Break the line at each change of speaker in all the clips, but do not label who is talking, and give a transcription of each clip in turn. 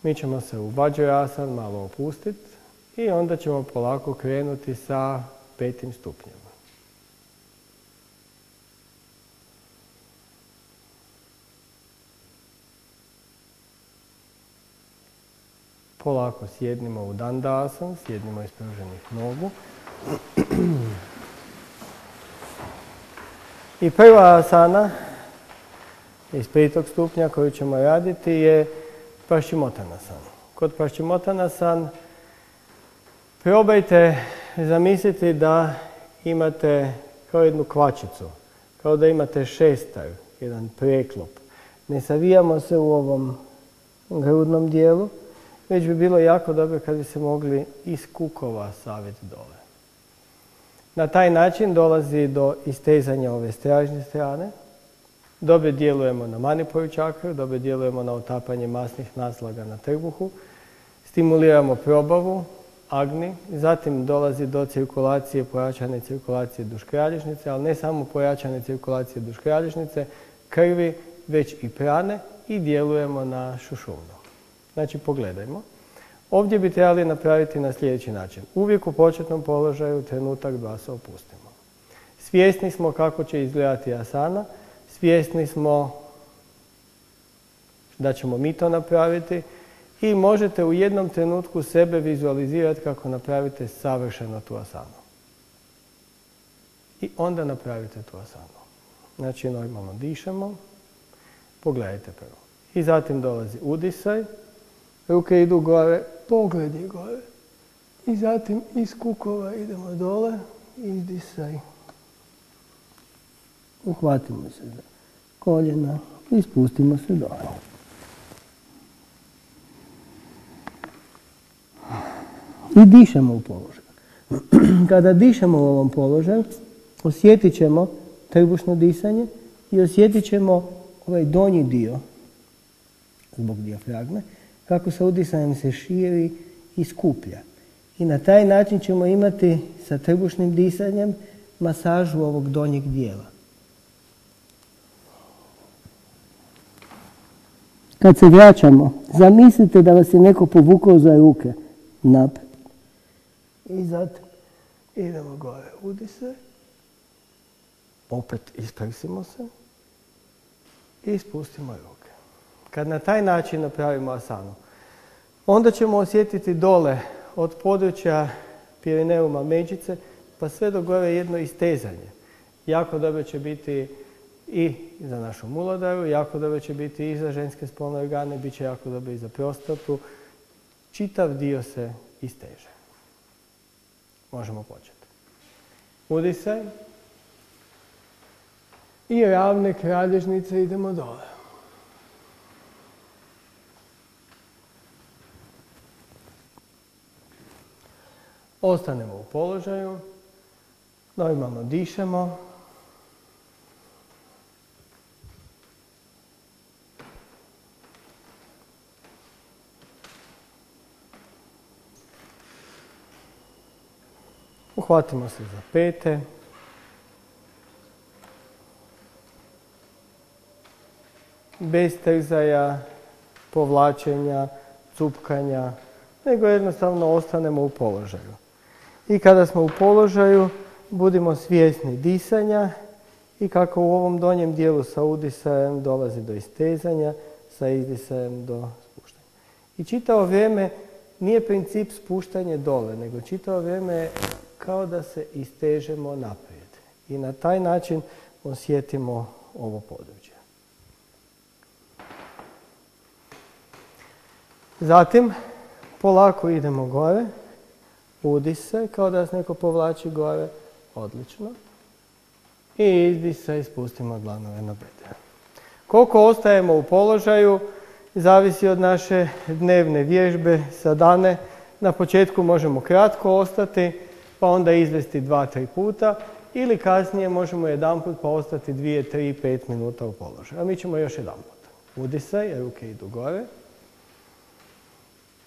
Mi ćemo se u Vajrasan malo opustiti i onda ćemo polako krenuti sa 5. stupnjem. Polako sjednimo u Dandasan, sjednimo ispruženih nogu. I prva asana iz 5. stupnja koju ćemo raditi je Paschimottanasana. Kod Paschimottanasana probajte zamisliti da imate kao jednu kvačicu, kao da imate šestar, jedan preklop. Ne savijamo se u ovom grudnom dijelu, već bi bilo jako dobro kad bi se mogli iz kukova saviti dole. Na taj način dolazi do istezanja ove stražnje strane. Dobro djelujemo na Manipuru čakru, dobro djelujemo na otapanje masnih naslaga na trbuhu. Stimuliramo probavu, Agni, zatim dolazi do cirkulacije, pojačane cirkulacije duž kralježnice, ali ne samo pojačane cirkulacije duž kralježnice, krvi, već i prane i djelujemo na šušumnu. Znači, pogledajmo. Ovdje bi trebali napraviti na sljedeći način. Uvijek u početnom položaju trenutak 2 se opustimo. Svjesni smo kako će izgledati asana, svjesni smo da ćemo mi to napraviti i možete u jednom trenutku sebe vizualizirati kako napravite savršeno tu asanu. I onda napravite tu asanu. Znači, normalno dišemo. Pogledajte prvo. I zatim dolazi udisaj. Ruke idu gore, pogled je gore. I zatim iz kukova idemo dole, izdisaj. Uhvatimo se za koljena i spustimo se dole. I dišemo u položaju. Kada dišemo u ovom položaju, osjetit ćemo trbušno disanje i osjetit ćemo ovaj donji dio, zbog dijafragme, kako sa udisanjem se širi i skuplja. I na taj način ćemo imati sa trbušnim disanjem masažu ovog donjeg dijela. Kad se vraćamo, zamislite da vas je neko povukao za ruke naprijed. I zatim idemo gore, udisaj. Opet isprsimo se i spustimo ruke. Kad na taj način napravimo asanu, onda ćemo osjetiti dole od područja Pirineuma međice pa sve do gore jedno istezanje. Jako dobro će biti i za našu mulodaru, jako dobro će biti i za ženske spolne organe, bit će jako dobro i za prostatu. Čitav dio se isteže. Možemo početi. Udisaj. I ravne kralježnice idemo dole. Ostanemo u položaju. Normalno dišemo. Uhvatimo se za pete. Bez trzaja, povlačenja, cupkanja, nego jednostavno ostanemo u položaju. I kada smo u položaju, budimo svjesni disanja i kako u ovom donjem dijelu sa udisajem dolazi do istezanja, sa izdisajem do spuštanja. I čitavo vrijeme nije princip spuštanje dole, nego čitavo vrijeme je kao da se istežemo naprijed. I na taj način osjetimo ovo područje. Zatim, polako idemo gore, udisaj, kao da nas neko povlači gore, odlično. I izdisaj, spustimo dlanove na bedra. Koliko ostajemo u položaju, zavisi od naše dnevne vježbe sa dane. Na početku možemo kratko ostati, pa onda izvesti 2-3 puta, ili kasnije možemo jedanput pa ostati 2, 3, 5 minuta u položaju. A mi ćemo još jedanput. Udisaj, ruke idu gore.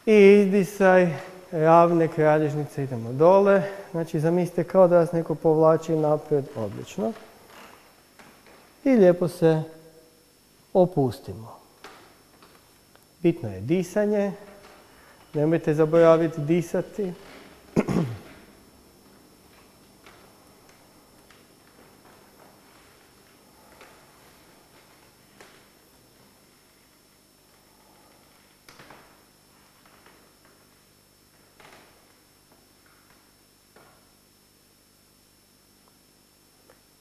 I izdisaj, ravne kralježnice, idemo dole. Znači, zamislite kao da vas neko povlači naprijed, odlično. I lijepo se opustimo. Bitno je disanje. Nemojte zaboraviti disati.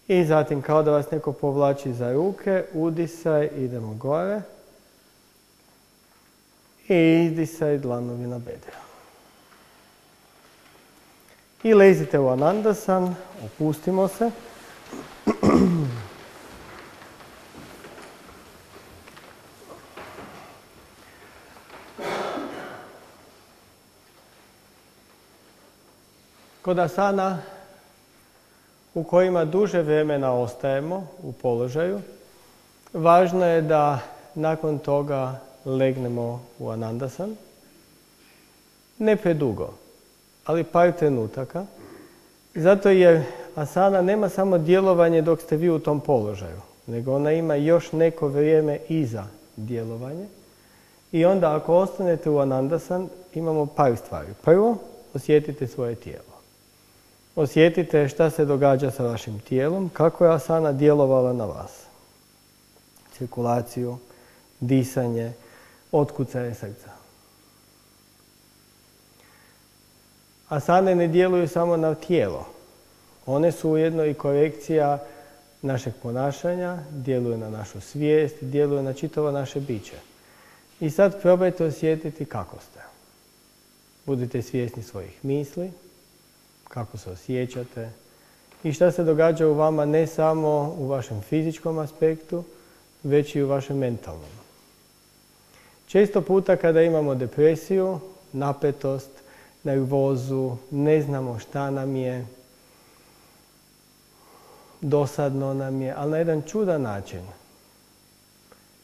I zatim kao da vas neko povlači za ruke, udisaj, idemo gore. I izdisaj, dlanovi na bedra. I lezite u Anandasan, opustimo se. Kod asana u kojima duže vremena ostajemo u položaju, važno je da nakon toga legnemo u Anandasan. Ne predugo, ali par trenutaka. Zato jer asana nema samo djelovanje dok ste vi u tom položaju, nego ona ima još neko vrijeme iza djelovanje. I onda ako ostanete u Anandasan, imamo par stvari. Prvo, osjetite svoje tijelo. Osjetite šta se događa sa vašim tijelom, kako je asana djelovala na vas. Cirkulaciju, disanje, otkucaje srca. Asane ne djeluju samo na tijelo. One su ujedno i korekcija našeg ponašanja, djeluju na našu svijest, djeluju na čitavo naše biće. I sad probajte osjetiti kako ste. Budite svjesni svojih misli, kako se osjećate i šta se događa u vama ne samo u vašem fizičkom aspektu, već i u vašem mentalnom. Često puta kada imamo depresiju, napetost, nervozu, ne znamo šta nam je, dosadno nam je, ali na jedan čudan način.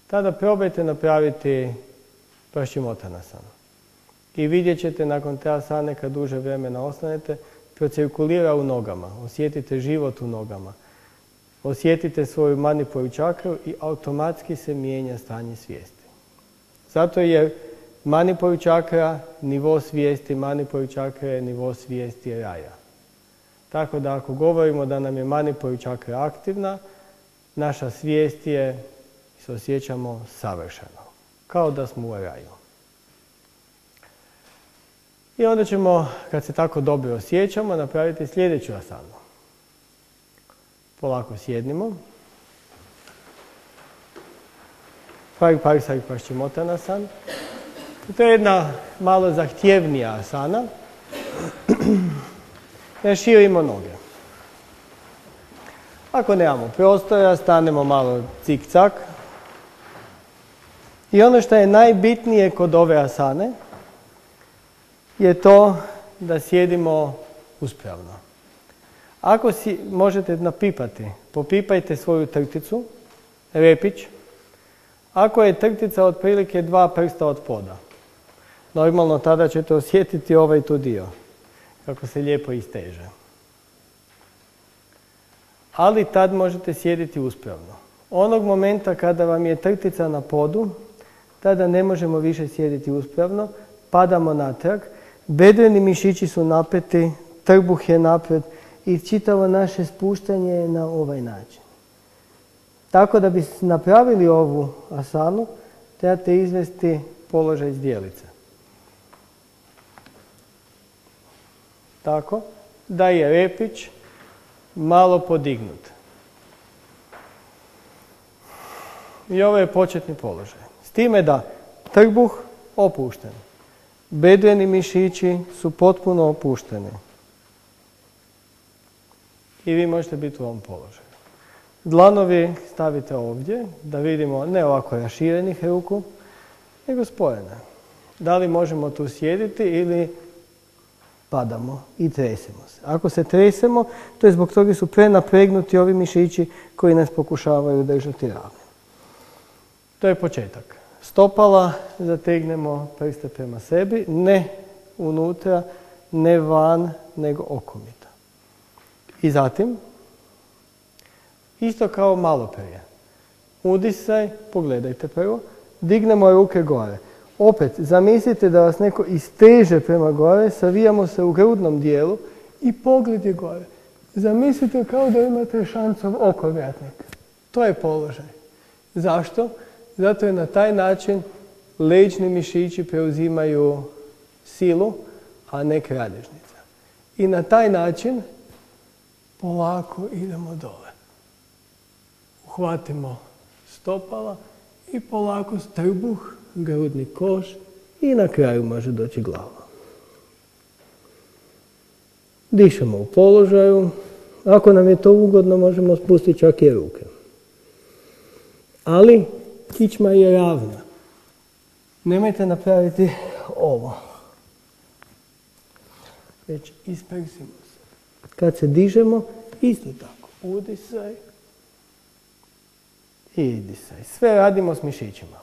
Tada probajte napraviti Paschimottanasanu. I vidjet ćete nakon te asane kad duže vremena ostanete, procirkulira u nogama, osjetite život u nogama, osjetite svoju Manipuru čakru i automatski se mijenja stanje svijesti. Zato jer Manipuru čakra, nivo svijesti, Manipuru čakra je nivo svijesti raja. Tako da ako govorimo da nam je Manipuru čakra aktivna, naša svijest je, se osjećamo savršeno, kao da smo u raju. I onda ćemo, kad se tako dobro osjećamo, napraviti sljedeću asanu. Polako sjednimo. Parsari Paschimottanasana. To je jedna malo zahtjevnija asana. Ne širimo noge. Ako nemamo prostora, stanemo malo cik-cak. I ono što je najbitnije kod ove asane je to da sjedimo uspravno. Ako si možete napipati, popipajte svoju trticu, repić. Ako je trtica otprilike 2 prsta od poda, normalno tada ćete osjetiti ovaj tu dio, kako se lijepo isteže. Ali tad možete sjediti uspravno. Onog momenta kada vam je trtica na podu, tada ne možemo više sjediti uspravno, padamo natrag, bedreni mišići su napeti, trbuh je napred i čitavo naše spuštanje je na ovaj način. Tako da bi napravili ovu asanu, trebate izvesti položaj zdjelice. Tako da je repić malo podignut. I ovo je početni položaj. S time da trbuh opušten. Bedreni mišići su potpuno opušteni. I vi možete biti u ovom položaju. Dlanovi stavite ovdje, da vidimo ne ovako raširenih ruku, nego spojene. Da li možemo tu sjediti ili padamo i tresemo se. Ako se tresemo, to je zbog toga su prenapregnuti ovi mišići koji nas pokušavaju držati ravno. To je početak. Stopala zategnemo prste prema sebi, ne unutra, ne van, nego okomito. I zatim, isto kao malo prije. Udisaj, pogledajte prvo, dignemo ruke gore. Opet, zamislite da vas neko isteže prema gore, savijamo se u grudnom dijelu i pogled je gore. Zamislite kao da imate šancov okovratnik. To je položaj. Zašto? Zato je na taj način leđni mišići preuzimaju silu, a ne kralježnica. I na taj način polako idemo dole. Uhvatimo stopala i polako trbuh, grudni koš i na kraju može doći glava. Dišemo u položaju. Ako nam je to ugodno, možemo spustiti čak i ruke. Ali kičma je ravna. Nemojte napraviti ovo. Već isprsimo se. Kad se dižemo, isto tako. Udisaj i idisaj. Sve radimo s mišićima.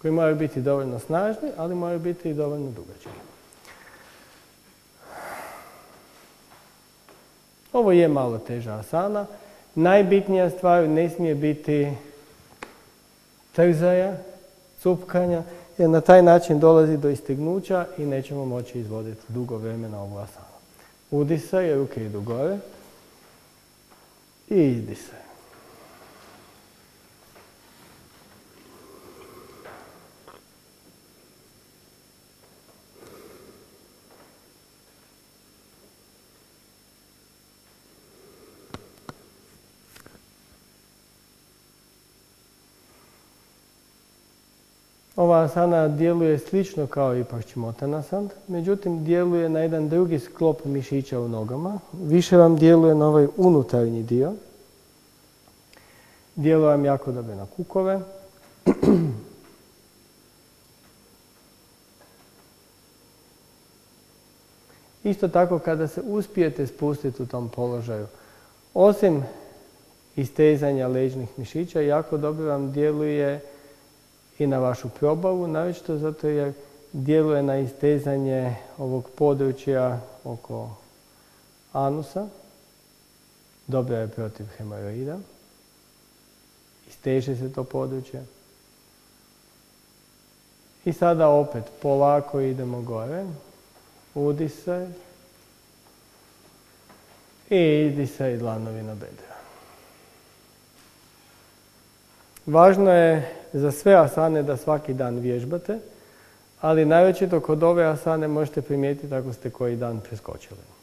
Koji moraju biti dovoljno snažni, ali moraju biti i dovoljno dugački. Ovo je malo teža asana. Najbitnija stvar ne smije biti trzaja, cupkanja, jer na taj način dolazi do istegnuća i nećemo moći izvoditi dugo vremena ovu asanu. Udisaj, ruke idu gore i idisaj. Ova asana djeluje slično kao i Paschimottanasana, međutim djeluje na jedan drugi sklop mišića u nogama. Više vam djeluje na ovaj unutarnji dio. Djeluje vam jako dobro na kukove. Isto tako kada se uspijete spustiti u tom položaju, osim istezanja leđnih mišića, jako dobro vam djeluje i na vašu probavu, naročito zato jer djeluje na istezanje ovog područja oko anusa. Dobro je protiv hemoroida. Isteže se to područje. I sada opet polako idemo gore. Udisaj. I idisaj dlanovi na bedra. Važno je za sve asane da svaki dan vježbate, ali naročito kod ove asane možete primijetiti ako ste koji dan preskočili.